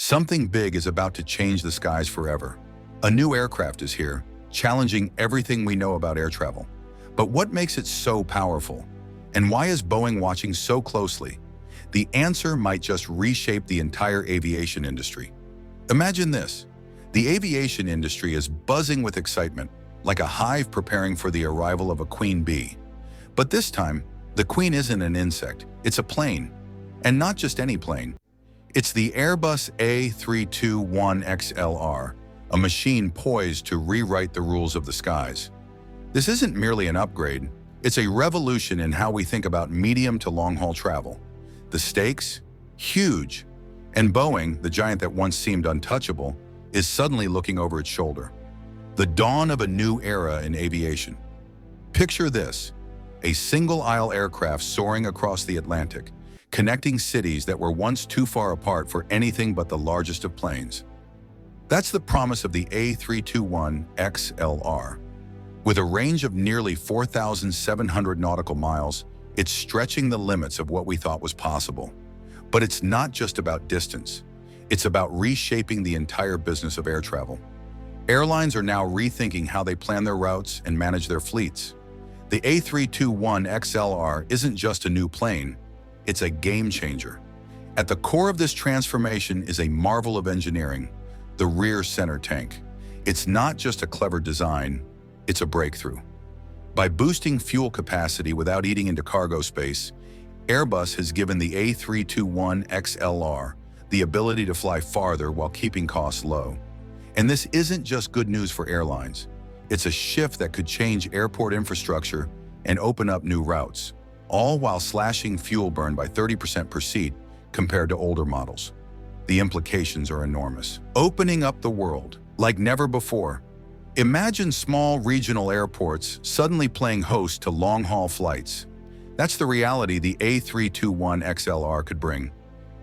Something big is about to change the skies forever. A new aircraft is here, challenging everything we know about air travel. But what makes it so powerful? And why is Boeing watching so closely? The answer might just reshape the entire aviation industry. Imagine this. The aviation industry is buzzing with excitement, like a hive preparing for the arrival of a queen bee. But this time, the queen isn't an insect, it's a plane. And not just any plane. It's the Airbus A321XLR, a machine poised to rewrite the rules of the skies. This isn't merely an upgrade, it's a revolution in how we think about medium to long-haul travel. The stakes? Huge. And Boeing, the giant that once seemed untouchable, is suddenly looking over its shoulder. The dawn of a new era in aviation. Picture this, a single-aisle aircraft soaring across the Atlantic, connecting cities that were once too far apart for anything but the largest of planes. That's the promise of the A321XLR. With a range of nearly 4,700 nautical miles, it's stretching the limits of what we thought was possible. But it's not just about distance. It's about reshaping the entire business of air travel. Airlines are now rethinking how they plan their routes and manage their fleets. The A321XLR isn't just a new plane, it's a game changer. At the core of this transformation is a marvel of engineering, the rear center tank. It's not just a clever design, it's a breakthrough. By boosting fuel capacity without eating into cargo space, Airbus has given the A321XLR the ability to fly farther while keeping costs low. And this isn't just good news for airlines. It's a shift that could change airport infrastructure and open up new routes, all while slashing fuel burn by 30% per seat compared to older models. The implications are enormous, opening up the world like never before. Imagine small regional airports suddenly playing host to long-haul flights. That's the reality the A321XLR could bring.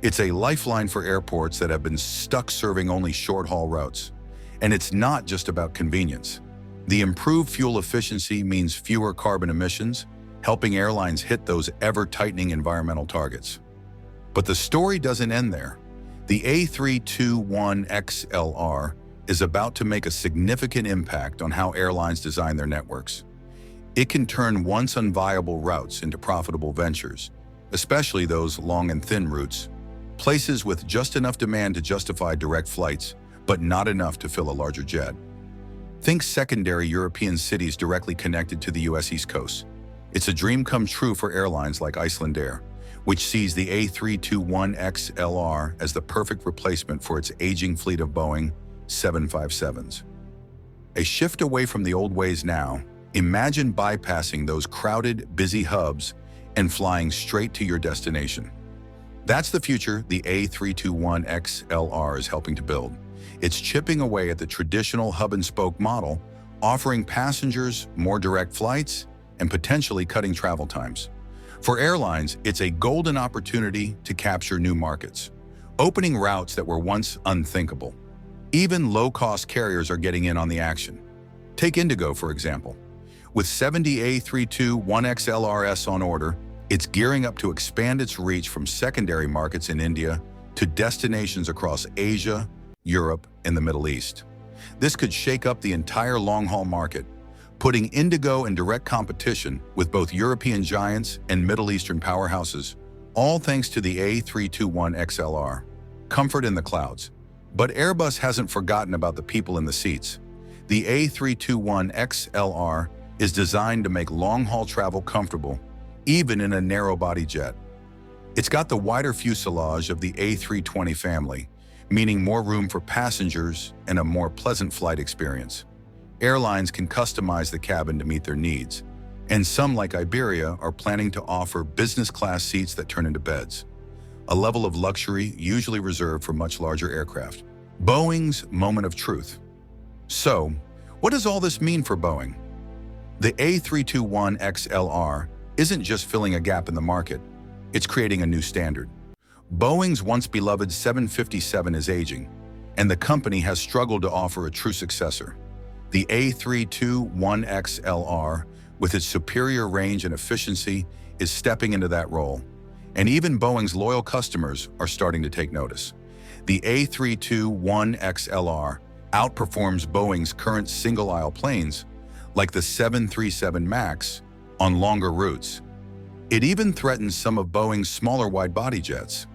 It's a lifeline for airports that have been stuck serving only short-haul routes. And it's not just about convenience. The improved fuel efficiency means fewer carbon emissions, helping airlines hit those ever-tightening environmental targets. But the story doesn't end there. The A321XLR is about to make a significant impact on how airlines design their networks. It can turn once unviable routes into profitable ventures, especially those long and thin routes, places with just enough demand to justify direct flights, but not enough to fill a larger jet. Think secondary European cities directly connected to the US East Coast. It's a dream come true for airlines like Icelandair, which sees the A321XLR as the perfect replacement for its aging fleet of Boeing 757s. A shift away from the old ways now. Imagine bypassing those crowded, busy hubs and flying straight to your destination. That's the future the A321XLR is helping to build. It's chipping away at the traditional hub-and-spoke model, offering passengers more direct flights and potentially cutting travel times. For airlines, it's a golden opportunity to capture new markets, opening routes that were once unthinkable. Even low-cost carriers are getting in on the action. Take Indigo, for example. With 70 A321XLRs on order, it's gearing up to expand its reach from secondary markets in India to destinations across Asia, Europe, and the Middle East. This could shake up the entire long-haul market, putting Indigo in direct competition with both European giants and Middle Eastern powerhouses, all thanks to the A321XLR. Comfort in the clouds. But Airbus hasn't forgotten about the people in the seats. The A321XLR is designed to make long-haul travel comfortable, even in a narrow-body jet. It's got the wider fuselage of the A320 family, meaning more room for passengers and a more pleasant flight experience. Airlines can customize the cabin to meet their needs, and some, like Iberia, are planning to offer business-class seats that turn into beds, a level of luxury usually reserved for much larger aircraft. Boeing's moment of truth. So, what does all this mean for Boeing? The A321XLR isn't just filling a gap in the market, it's creating a new standard. Boeing's once-beloved 757 is aging, and the company has struggled to offer a true successor. The A321XLR, with its superior range and efficiency, is stepping into that role, and even Boeing's loyal customers are starting to take notice. The A321XLR outperforms Boeing's current single-aisle planes, like the 737 MAX, on longer routes. It even threatens some of Boeing's smaller wide-body jets.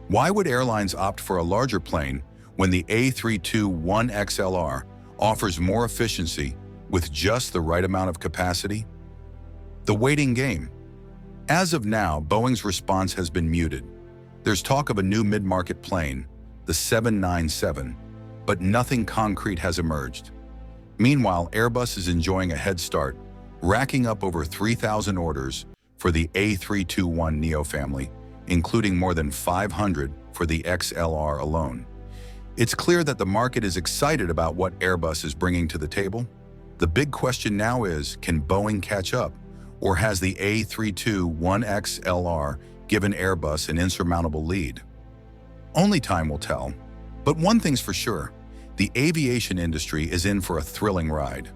Why would airlines opt for a larger plane when the A321XLR offers more efficiency with just the right amount of capacity? The waiting game. As of now, Boeing's response has been muted. There's talk of a new mid-market plane, the 797, but nothing concrete has emerged. Meanwhile, Airbus is enjoying a head start, racking up over 3,000 orders for the A321neo family, including more than 500 for the XLR alone. It's clear that the market is excited about what Airbus is bringing to the table. The big question now is, can Boeing catch up, or has the A321XLR given Airbus an insurmountable lead? Only time will tell. But one thing's for sure, the aviation industry is in for a thrilling ride.